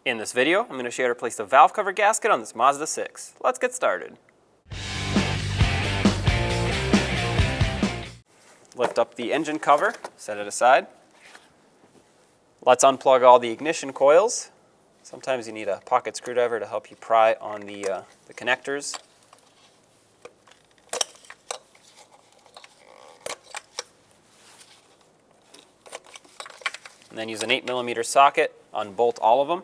In this video, I'm going to show you how to place the valve cover gasket on this Mazda 6. Let's get started. Lift up the engine cover, set it aside. Let's unplug all the ignition coils. Sometimes you need a pocket screwdriver to help you pry on the connectors. And then use an 8mm socket, unbolt all of them.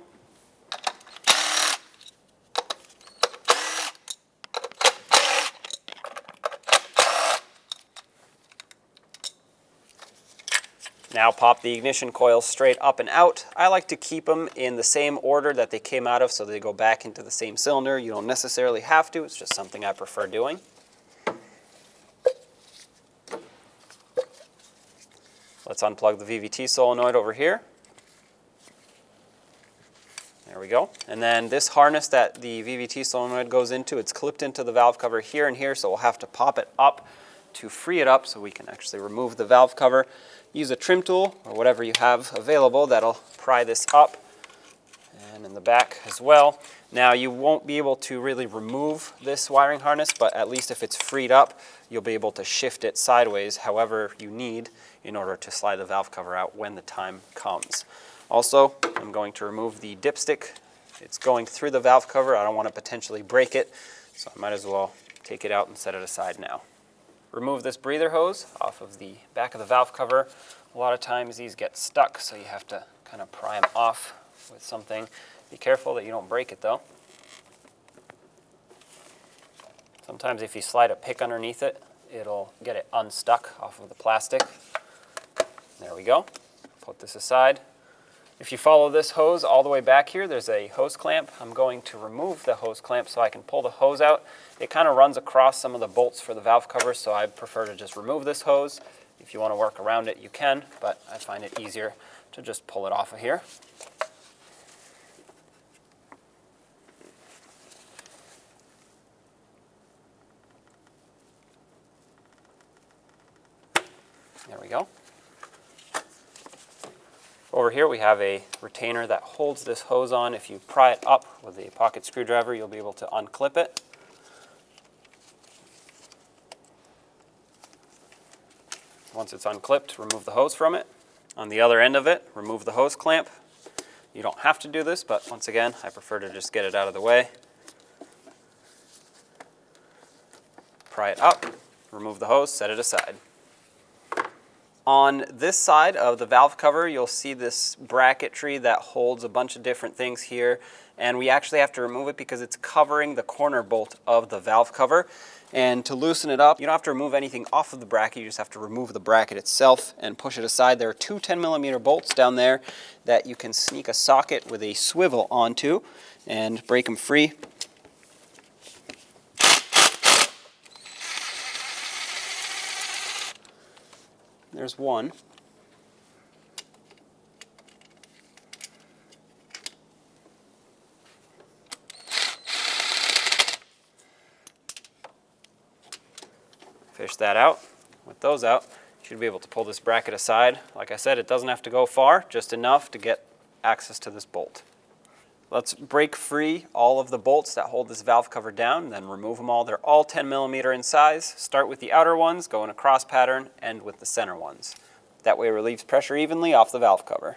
Now pop the ignition coils straight up and out. I like to keep them in the same order that they came out of so they go back into the same cylinder. You don't necessarily have to, it's just something I prefer doing. Let's unplug the VVT solenoid over here. There we go. And then this harness that the VVT solenoid goes into, it's clipped into the valve cover here and here, so we'll have to pop it up to free it up so we can actually remove the valve cover. Use a trim tool or whatever you have available that'll pry this up, and in the back as well. Now you won't be able to really remove this wiring harness, but at least if it's freed up, you'll be able to shift it sideways however you need in order to slide the valve cover out when the time comes. Also, I'm going to remove the dipstick. It's going through the valve cover. I don't want to potentially break it, so I might as well take it out and set it aside now. Remove this breather hose off of the back of the valve cover. A lot of times these get stuck, so you have to kind of pry them off with something. Be careful that you don't break it though. Sometimes if you slide a pick underneath it, it'll get it unstuck off of the plastic. There we go. Put this aside. If you follow this hose all the way back here, there's a hose clamp. I'm going to remove the hose clamp so I can pull the hose out. It kind of runs across some of the bolts for the valve cover, so I prefer to just remove this hose. If you want to work around it, you can, but I find it easier to just pull it off of here. There we go. Over here we have a retainer that holds this hose on. If you pry it up with a pocket screwdriver, you'll be able to unclip it. Once it's unclipped, remove the hose from it. On the other end of it, remove the hose clamp. You don't have to do this, but once again, I prefer to just get it out of the way. Pry it up, remove the hose, set it aside. On this side of the valve cover, you'll see this bracketry that holds a bunch of different things here, and we actually have to remove it because it's covering the corner bolt of the valve cover. And to loosen it up, you don't have to remove anything off of the bracket, you just have to remove the bracket itself and push it aside. There are two 10mm bolts down there that you can sneak a socket with a swivel onto and break them free. There's one. Fish that out. With those out, you should be able to pull this bracket aside. Like I said, it doesn't have to go far, just enough to get access to this bolt. Let's break free all of the bolts that hold this valve cover down, then remove them all. They're all 10mm in size. Start with the outer ones, go in a cross pattern, end with the center ones. That way it relieves pressure evenly off the valve cover.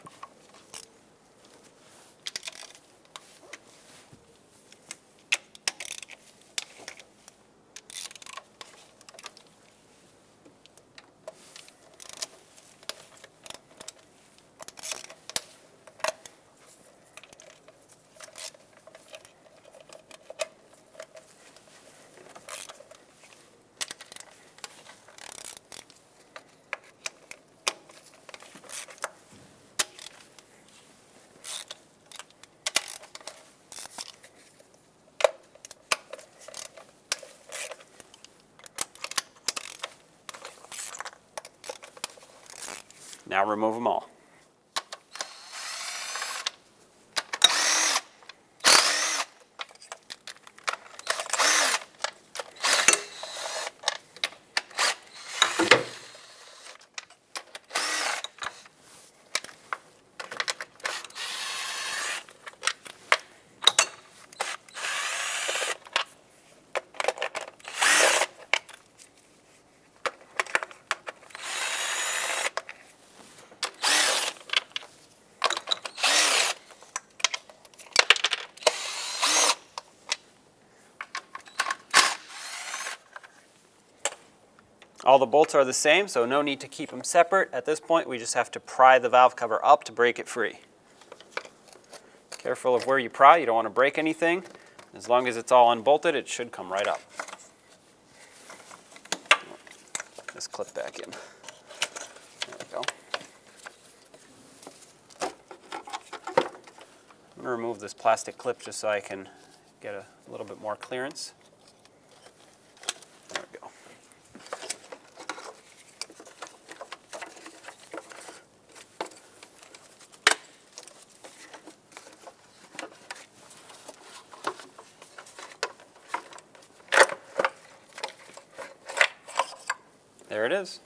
Now remove them all. All the bolts are the same, so no need to keep them separate. At this point, we just have to pry the valve cover up to break it free. Careful of where you pry, you don't want to break anything. As long as it's all unbolted, it should come right up. This clip back in. There we go. I'm going to remove this plastic clip just so I can get a little bit more clearance. There we go. There it is.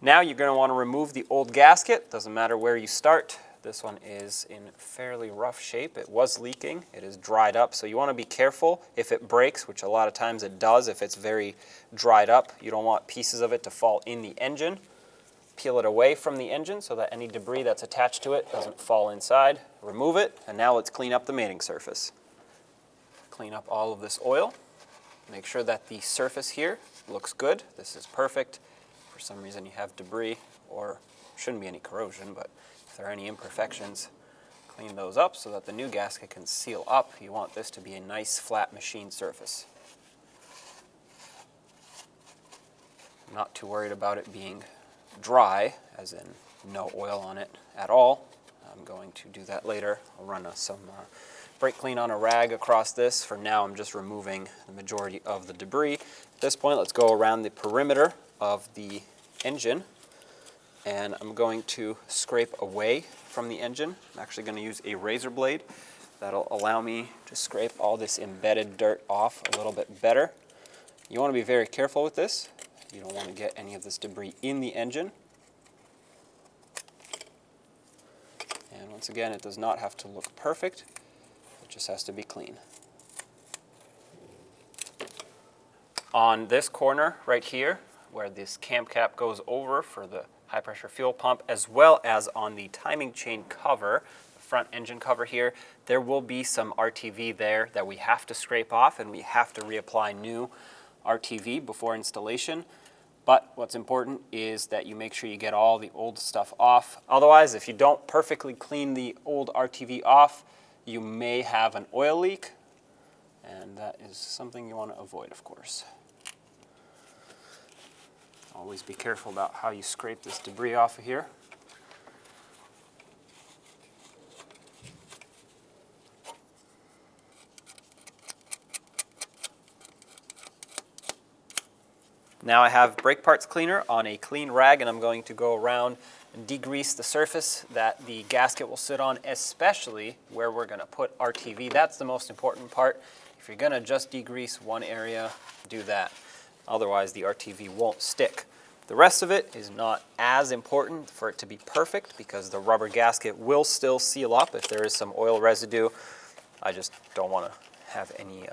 Now you're going to want to remove the old gasket. Doesn't matter where you start. This one is in fairly rough shape. It was leaking. It is dried up, so you want to be careful if it breaks, which a lot of times it does if it's very dried up. You don't want pieces of it to fall in the engine. Peel it away from the engine so that any debris that's attached to it doesn't fall inside. Remove it, and now let's clean up the mating surface. Clean up all of this oil. Make sure that the surface here looks good. This is perfect. For some reason you have debris, or shouldn't be any corrosion, but if there are any imperfections, clean those up so that the new gasket can seal up. You want this to be a nice flat machine surface. I'm not too worried about it being dry, as in no oil on it at all. I'm going to do that later. I'll run some brake clean on a rag across this. For now, I'm just removing the majority of the debris. At this point, let's go around the perimeter of the engine, and I'm going to scrape away from the engine. I'm actually going to use a razor blade. That'll allow me to scrape all this embedded dirt off a little bit better. You want to be very careful with this. You don't want to get any of this debris in the engine. And once again, it does not have to look perfect. It just has to be clean. On this corner right here, where this cam cap goes over for the high pressure fuel pump, as well as on the timing chain cover, the front engine cover here, there will be some RTV there that we have to scrape off, and we have to reapply new RTV before installation. But what's important is that you make sure you get all the old stuff off. Otherwise, if you don't perfectly clean the old RTV off, you may have an oil leak, and that is something you want to avoid, of course. Always be careful about how you scrape this debris off of here. Now I have brake parts cleaner on a clean rag, and I'm going to go around and degrease the surface that the gasket will sit on, especially where we're going to put RTV. That's the most important part. If you're going to just degrease one area, do that. Otherwise, the RTV won't stick. The rest of it is not as important for it to be perfect, because the rubber gasket will still seal up if there is some oil residue. I just don't want to have any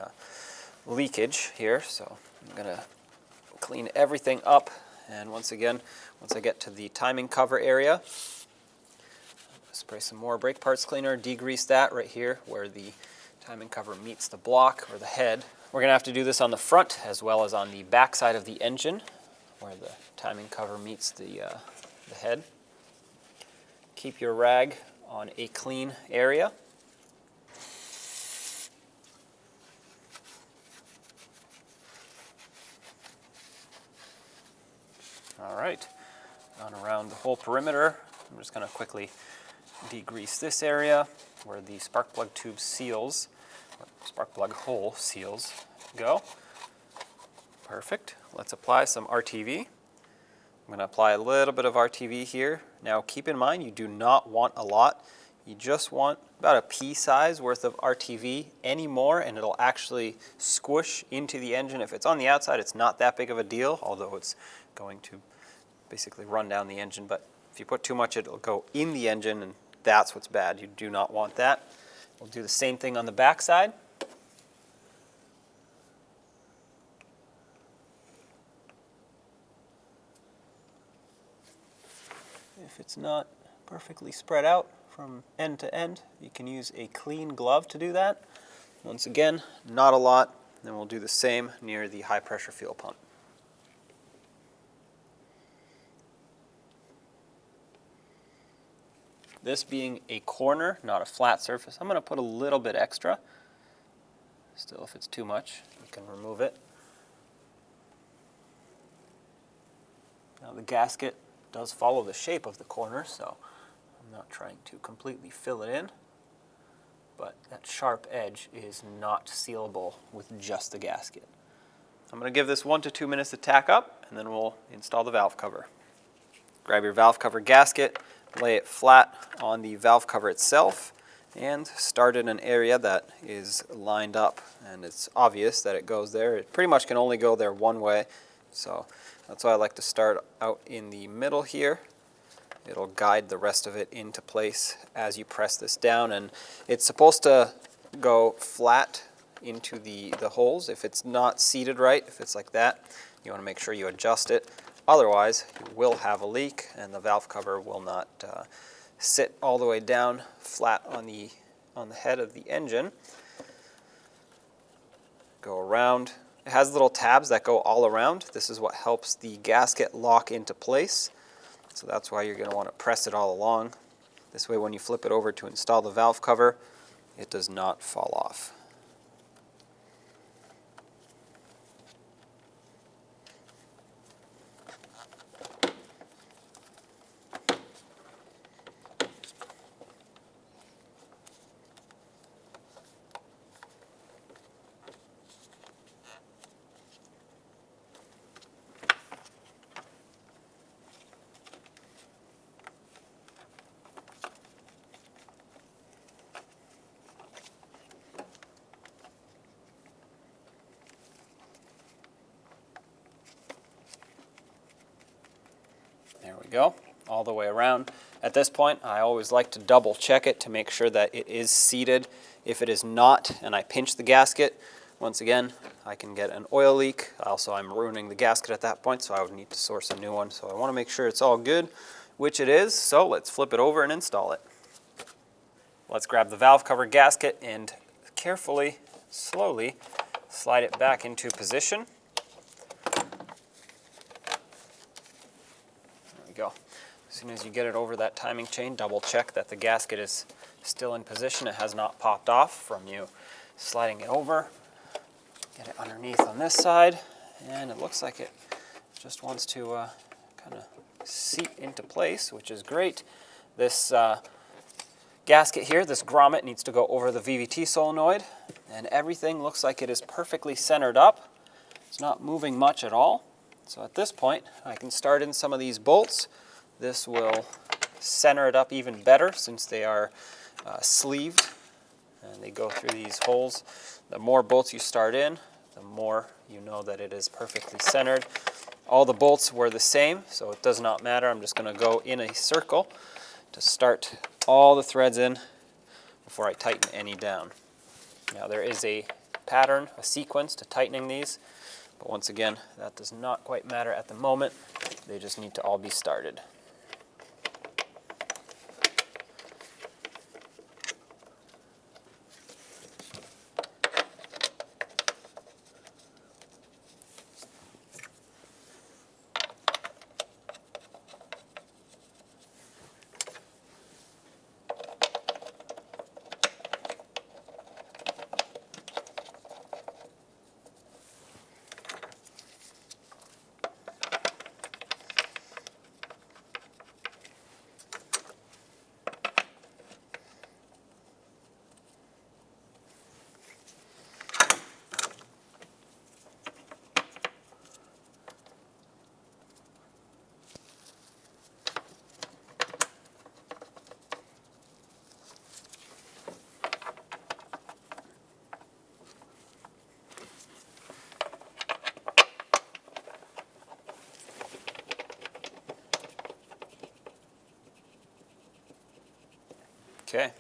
leakage here, so I'm going to clean everything up. And once again, once I get to the timing cover area, spray some more brake parts cleaner, degrease that right here where the timing cover meets the block or the head. We're going to have to do this on the front as well as on the back side of the engine where the timing cover meets the head. Keep your rag on a clean area. All right, gone around the whole perimeter. I'm just going to quickly degrease this area where the spark plug tube seals, or spark plug hole seals, go. Perfect. Let's apply some RTV. I'm going to apply a little bit of RTV here. Now keep in mind, you do not want a lot. You just want about a pea size worth of RTV. Any more and it'll actually squish into the engine. If it's on the outside, it's not that big of a deal, although it's going to basically run down the engine. But if you put too much, it'll go in the engine, and that's what's bad. You do not want that. We'll do the same thing on the back side. If it's not perfectly spread out from end to end, you can use a clean glove to do that. Once again, not a lot. Then we'll do the same near the high pressure fuel pump. This being a corner, not a flat surface, I'm going to put a little bit extra. Still, if it's too much, you can remove it. Now the gasket does follow the shape of the corner, so I'm not trying to completely fill it in, but that sharp edge is not sealable with just the gasket. I'm going to give this 1 to 2 minutes to tack up, and then we'll install the valve cover. Grab your valve cover gasket, lay it flat on the valve cover itself, and start in an area that is lined up, and it's obvious that it goes there. It pretty much can only go there one way, so that's why I like to start out in the middle here. It'll guide the rest of it into place as you press this down, and it's supposed to go flat into the holes. If it's not seated right, if it's like that, you want to make sure you adjust it. Otherwise, you will have a leak, and the valve cover will not sit all the way down flat on the head of the engine. Go around. It has little tabs that go all around. This is what helps the gasket lock into place. So that's why you're going to want to press it all along. This way when you flip it over to install the valve cover, it does not fall off. There we go, all the way around. At this point, I always like to double check it to make sure that it is seated. If it is not, and I pinch the gasket, once again, I can get an oil leak. Also, I'm ruining the gasket at that point, so I would need to source a new one. So I want to make sure it's all good, which it is. So let's flip it over and install it. Let's grab the valve cover gasket and carefully, slowly slide it back into position. Go. As soon as you get it over that timing chain, double check that the gasket is still in position. It has not popped off from you sliding it over. Get it underneath on this side, and it looks like it just wants to kind of seat into place, which is great. This gasket here, this grommet, needs to go over the VVT solenoid, and everything looks like it is perfectly centered up. It's not moving much at all. So at this point, I can start in some of these bolts. This will center it up even better since they are sleeved and they go through these holes. The more bolts you start in, the more you know that it is perfectly centered. All the bolts were the same, so it does not matter. I'm just going to go in a circle to start all the threads in before I tighten any down. Now there is a pattern, a sequence to tightening these. But once again, that does not quite matter at the moment. They just need to all be started. Okay,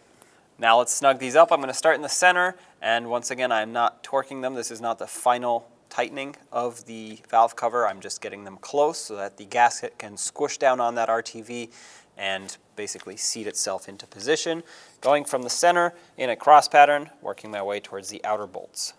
now let's snug these up. I'm going to start in the center, and once again, I'm not torquing them. This is not the final tightening of the valve cover. I'm just getting them close so that the gasket can squish down on that RTV and basically seat itself into position. Going from the center in a cross pattern, working my way towards the outer bolts.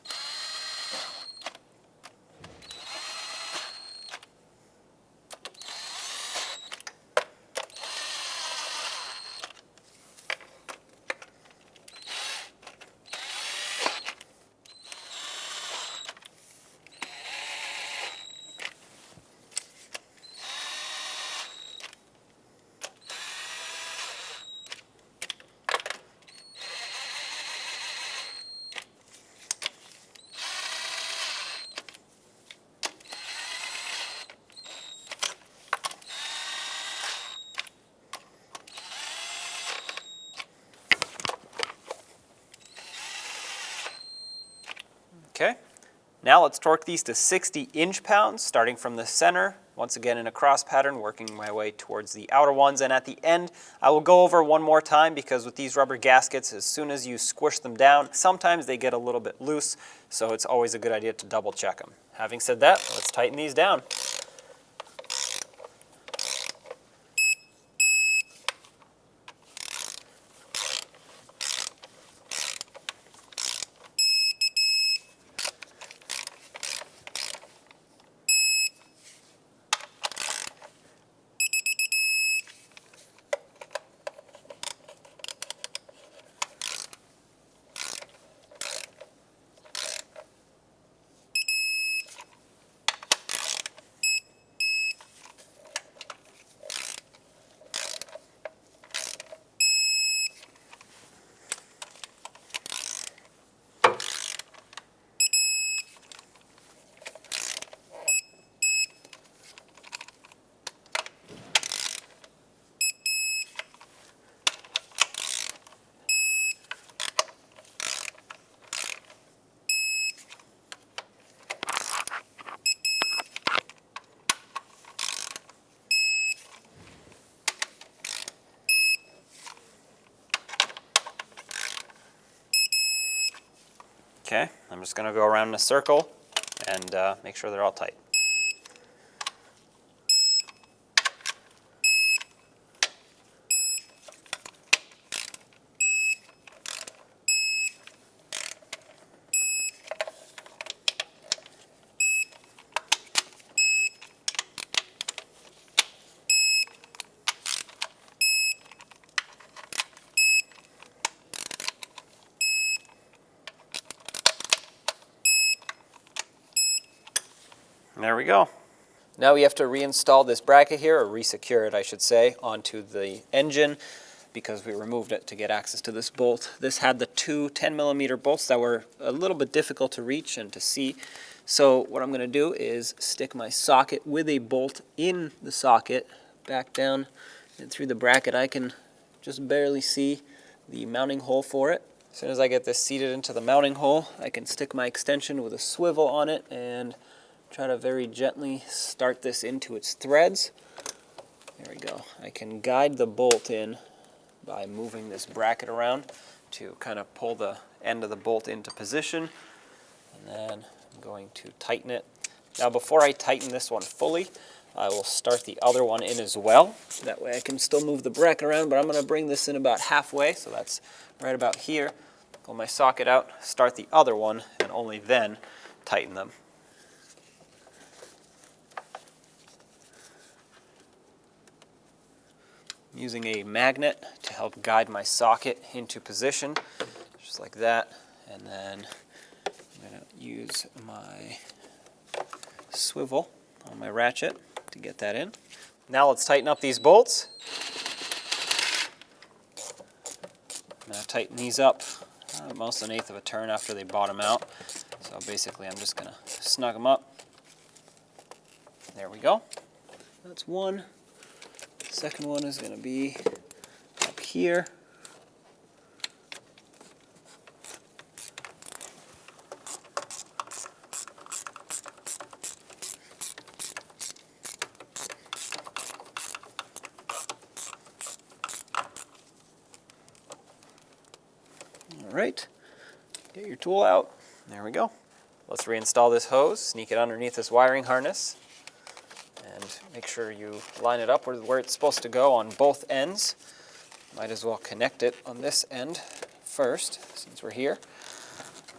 Okay, now let's torque these to 60 inch-pounds, starting from the center, once again in a cross pattern, working my way towards the outer ones. And at the end, I will go over one more time because with these rubber gaskets, as soon as you squish them down, sometimes they get a little bit loose, so it's always a good idea to double check them. Having said that, let's tighten these down. Okay, I'm just going to go around in a circle and make sure they're all tight. There we go. Now we have to reinstall this bracket here, or resecure it I should say, onto the engine because we removed it to get access to this bolt. This had the two 10mm bolts that were a little bit difficult to reach and to see. So what I'm going to do is stick my socket with a bolt in the socket back down and through the bracket. I can just barely see the mounting hole for it. As soon as I get this seated into the mounting hole, I can stick my extension with a swivel on it and try to very gently start this into its threads. There we go. I can guide the bolt in by moving this bracket around to kind of pull the end of the bolt into position. And then I'm going to tighten it. Now before I tighten this one fully, I will start the other one in as well. That way I can still move the bracket around, but I'm going to bring this in about halfway, so that's right about here. Pull my socket out, start the other one, and only then tighten them. I'm using a magnet to help guide my socket into position, just like that. And then I'm going to use my swivel on my ratchet to get that in. Now let's tighten up these bolts. I'm going to tighten these up almost 1/8 of a turn after they bottom out. So basically I'm just going to snug them up. There we go. That's one. Second one is going to be up here. All right, get your tool out. There we go. Let's reinstall this hose, sneak it underneath this wiring harness. And make sure you line it up where it's supposed to go on both ends. Might as well connect it on this end first, since we're here.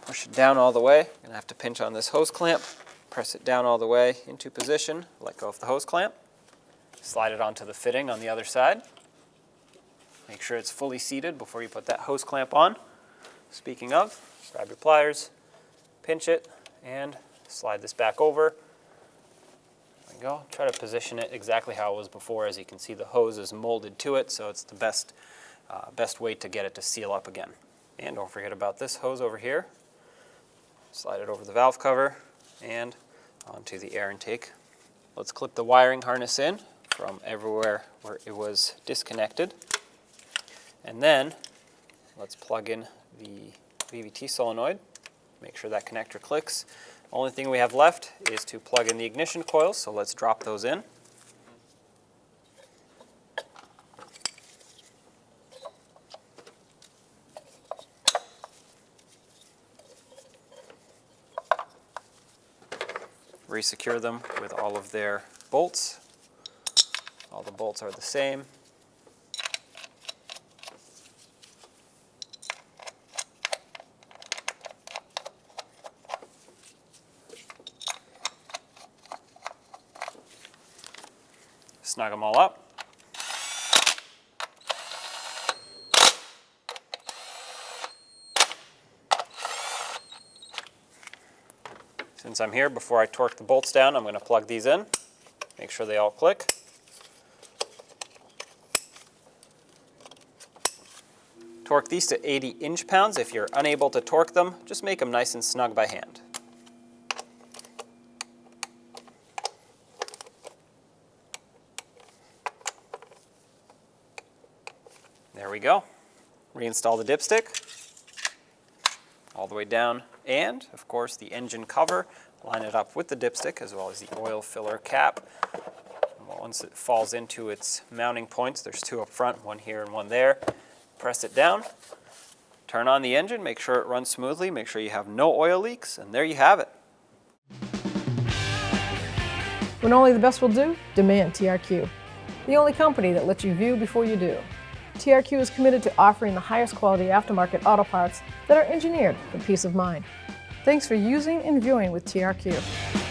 Push it down all the way. I'm going to have to pinch on this hose clamp, press it down all the way into position, let go of the hose clamp, slide it onto the fitting on the other side. Make sure it's fully seated before you put that hose clamp on. Speaking of, grab your pliers, pinch it, and slide this back over. There we go. Try to position it exactly how it was before. As you can see, the hose is molded to it, so it's the best way to get it to seal up again. And don't forget about this hose over here. Slide it over the valve cover and onto the air intake. Let's clip the wiring harness in from everywhere where it was disconnected. And then let's plug in the VVT solenoid. Make sure that connector clicks. Only thing we have left is to plug in the ignition coils, so let's drop those in. Resecure them with all of their bolts. All the bolts are the same. Snug them all up. Since I'm here, before I torque the bolts down, I'm going to plug these in. Make sure they all click. Torque these to 80 inch-pounds. If you're unable to torque them, just make them nice and snug by hand. There we go. Reinstall the dipstick all the way down, and of course the engine cover. Line it up with the dipstick as well as the oil filler cap. And once it falls into its mounting points, there's two up front, one here and one there. Press it down, turn on the engine, make sure it runs smoothly, make sure you have no oil leaks, and there you have it. When only the best will do, demand TRQ. The only company that lets you view before you do. TRQ is committed to offering the highest quality aftermarket auto parts that are engineered for peace of mind. Thanks for using and viewing with TRQ.